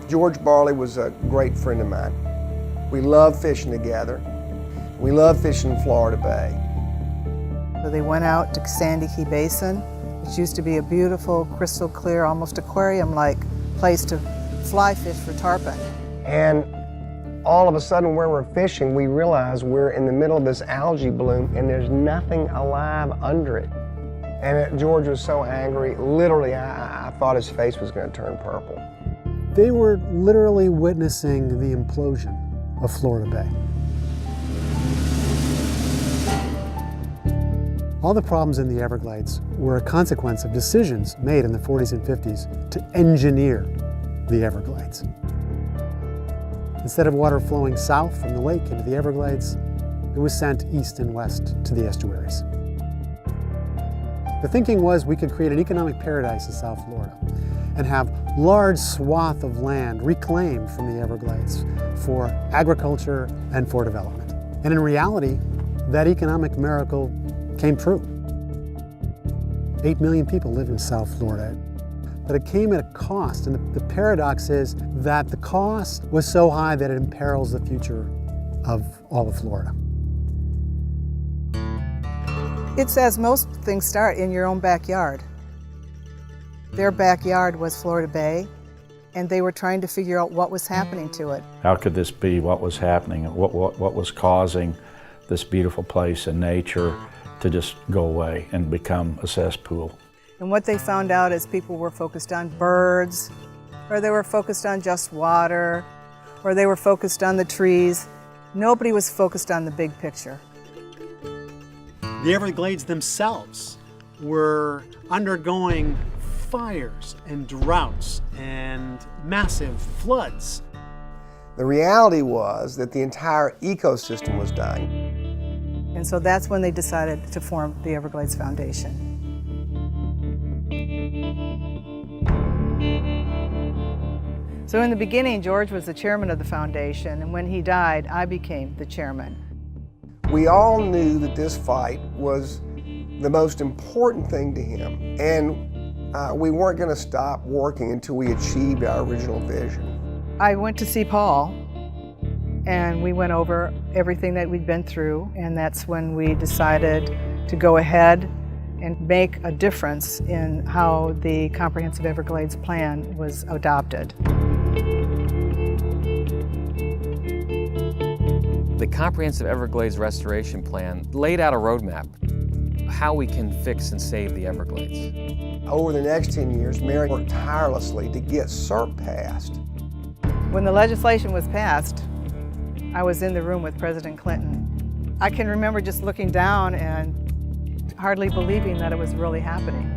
George Barley was a great friend of mine. We loved fishing together. We loved fishing in Florida Bay. So they went out to Sandy Key Basin, which used to be a beautiful, crystal clear, almost aquarium-like place to fly fish for tarpon. And all of a sudden, where we're fishing, we realize we're in the middle of this algae bloom and there's nothing alive under it. And George was so angry, literally, I thought his face was going to turn purple. They were literally witnessing the implosion of Florida Bay. All the problems in the Everglades were a consequence of decisions made in the 40s and 50s to engineer the Everglades. Instead of water flowing south from the lake into the Everglades, it was sent east and west to the estuaries. The thinking was we could create an economic paradise in South Florida and have large swath of land reclaimed from the Everglades for agriculture and for development. And in reality, that economic miracle came true. 8 million people live in South Florida, but it came at a cost, and the paradox is that the cost was so high that it imperils the future of all of Florida. It's as most things start in your own backyard. Their backyard was Florida Bay, and they were trying to figure out what was happening to it. How could this be? What was happening? What was causing this beautiful place and nature to just go away and become a cesspool? And what they found out is people were focused on birds, or they were focused on just water, or they were focused on the trees. Nobody was focused on the big picture. The Everglades themselves were undergoing fires and droughts and massive floods. The reality was that the entire ecosystem was dying. And so that's when they decided to form the Everglades Foundation. So in the beginning, George was the chairman of the foundation, and when he died, I became the chairman. We all knew that this fight was the most important thing to him, and we weren't going to stop working until we achieved our original vision. I went to see Paul, and we went over everything that we'd been through, and that's when we decided to go ahead and make a difference in how the Comprehensive Everglades Plan was adopted. The Comprehensive Everglades Restoration Plan laid out a roadmap how we can fix and save the Everglades. Over the next 10 years, Mary worked tirelessly to get CERP passed. When the legislation was passed, I was in the room with President Clinton. I can remember just looking down and hardly believing that it was really happening.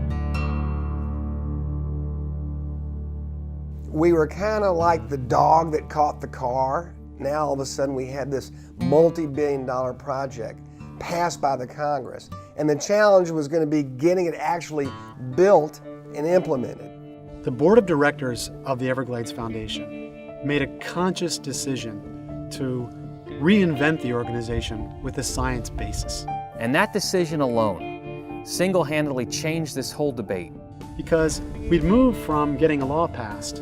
We were kind of like the dog that caught the car. Now all of a sudden we had this multi-billion-dollar project passed by the Congress. And the challenge was going to be getting it actually built and implemented. The board of directors of the Everglades Foundation made a conscious decision to reinvent the organization with a science basis. And that decision alone single-handedly changed this whole debate. Because we'd moved from getting a law passed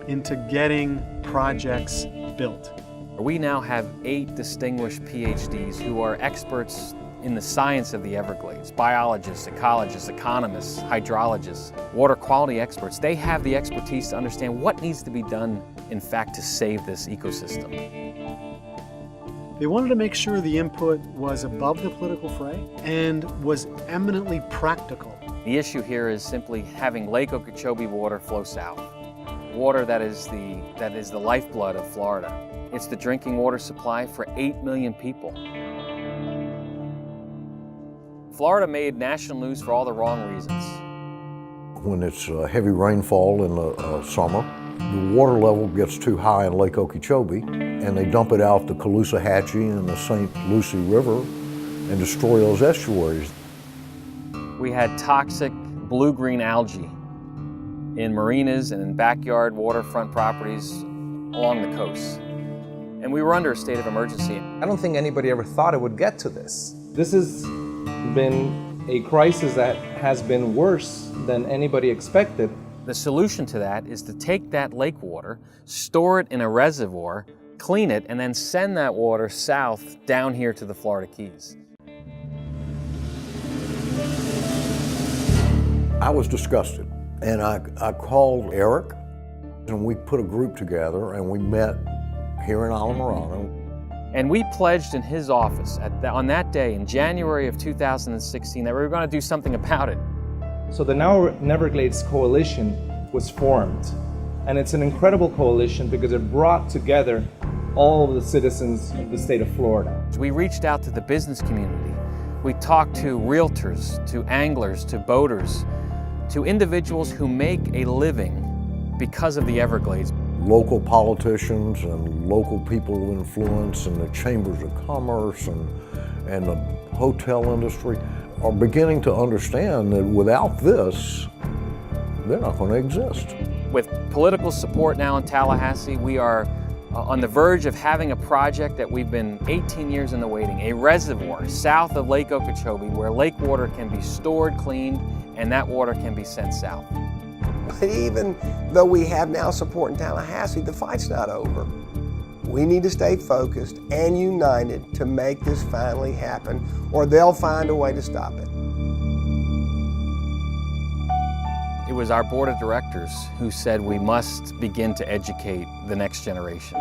into getting projects built. We now have 8 distinguished PhDs who are experts in the science of the Everglades. Biologists, ecologists, economists, hydrologists, water quality experts. They have the expertise to understand what needs to be done, in fact, to save this ecosystem. They wanted to make sure the input was above the political fray and was eminently practical. The issue here is simply having Lake Okeechobee water flow south. Water that is the lifeblood of Florida. It's the drinking water supply for 8 million people. Florida made national news for all the wrong reasons. When it's heavy rainfall in the summer, the water level gets too high in Lake Okeechobee, and they dump it out the Caloosahatchee and the St. Lucie River and destroy those estuaries. We had toxic blue-green algae in marinas and in backyard waterfront properties along the coast. And we were under a state of emergency. I don't think anybody ever thought it would get to this. This has been a crisis that has been worse than anybody expected. The solution to that is to take that lake water, store it in a reservoir, clean it, and then send that water south down here to the Florida Keys. I was disgusted, and I called Eric, and we put a group together, and we met here in Alamorado. And we pledged in his office on that day in January of 2016 that we were going to do something about it. So the Now Everglades Coalition was formed, and it's an incredible coalition because it brought together all of the citizens of the state of Florida. We reached out to the business community. We talked to realtors, to anglers, to boaters, to individuals who make a living because of the Everglades. Local politicians and local people of influence and the chambers of commerce and the hotel industry are beginning to understand that without this, they're not going to exist. With political support now in Tallahassee, we are on the verge of having a project that we've been 18 years in the waiting, a reservoir south of Lake Okeechobee where lake water can be stored, cleaned, and that water can be sent south. But even though we have now support in Tallahassee, the fight's not over. We need to stay focused and united to make this finally happen, or they'll find a way to stop it. It was our board of directors who said we must begin to educate the next generation.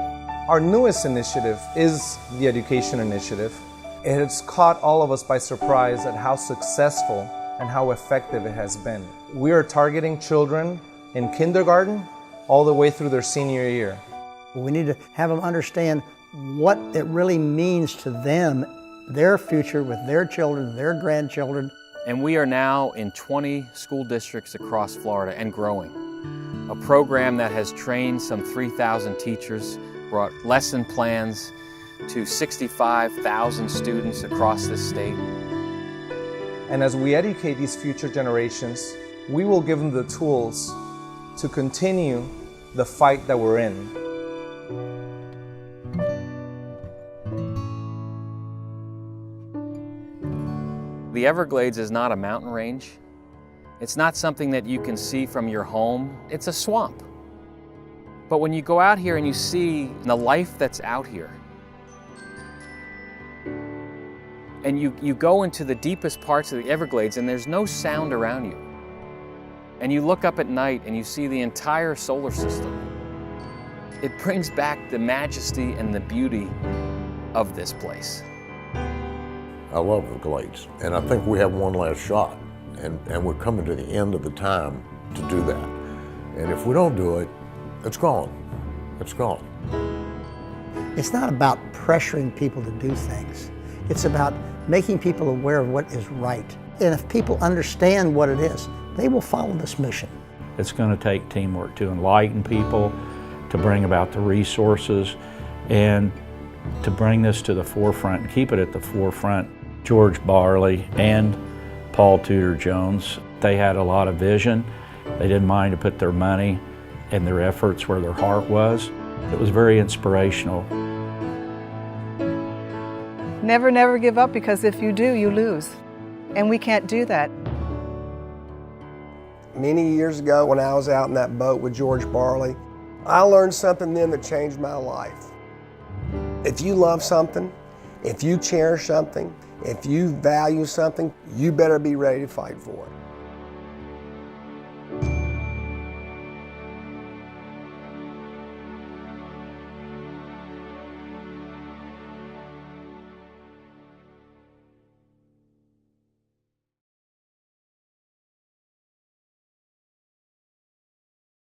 Our newest initiative is the Education Initiative. It has caught all of us by surprise at how successful and how effective it has been. We are targeting children in kindergarten all the way through their senior year. We need to have them understand what it really means to them, their future with their children, their grandchildren. And we are now in 20 school districts across Florida and growing. A program that has trained some 3,000 teachers, brought lesson plans to 65,000 students across this state. And as we educate these future generations, we will give them the tools to continue the fight that we're in. The Everglades is not a mountain range. It's not something that you can see from your home. It's a swamp. But when you go out here and you see the life that's out here, and you go into the deepest parts of the Everglades and there's no sound around you, and you look up at night and you see the entire solar system, it brings back the majesty and the beauty of this place. I love the Glades, and I think we have one last shot, and we're coming to the end of the time to do that. And if we don't do it, it's gone. It's gone. It's not about pressuring people to do things. It's about making people aware of what is right. And if people understand what it is, they will follow this mission. It's going to take teamwork to enlighten people, to bring about the resources, and to bring this to the forefront and keep it at the forefront. George Barley and Paul Tudor Jones, they had a lot of vision. They didn't mind to put their money and their efforts where their heart was. It was very inspirational. Never, never give up, because if you do, you lose. And we can't do that. Many years ago when I was out in that boat with George Barley, I learned something then that changed my life. If you love something, if you cherish something, if you value something, you better be ready to fight for it.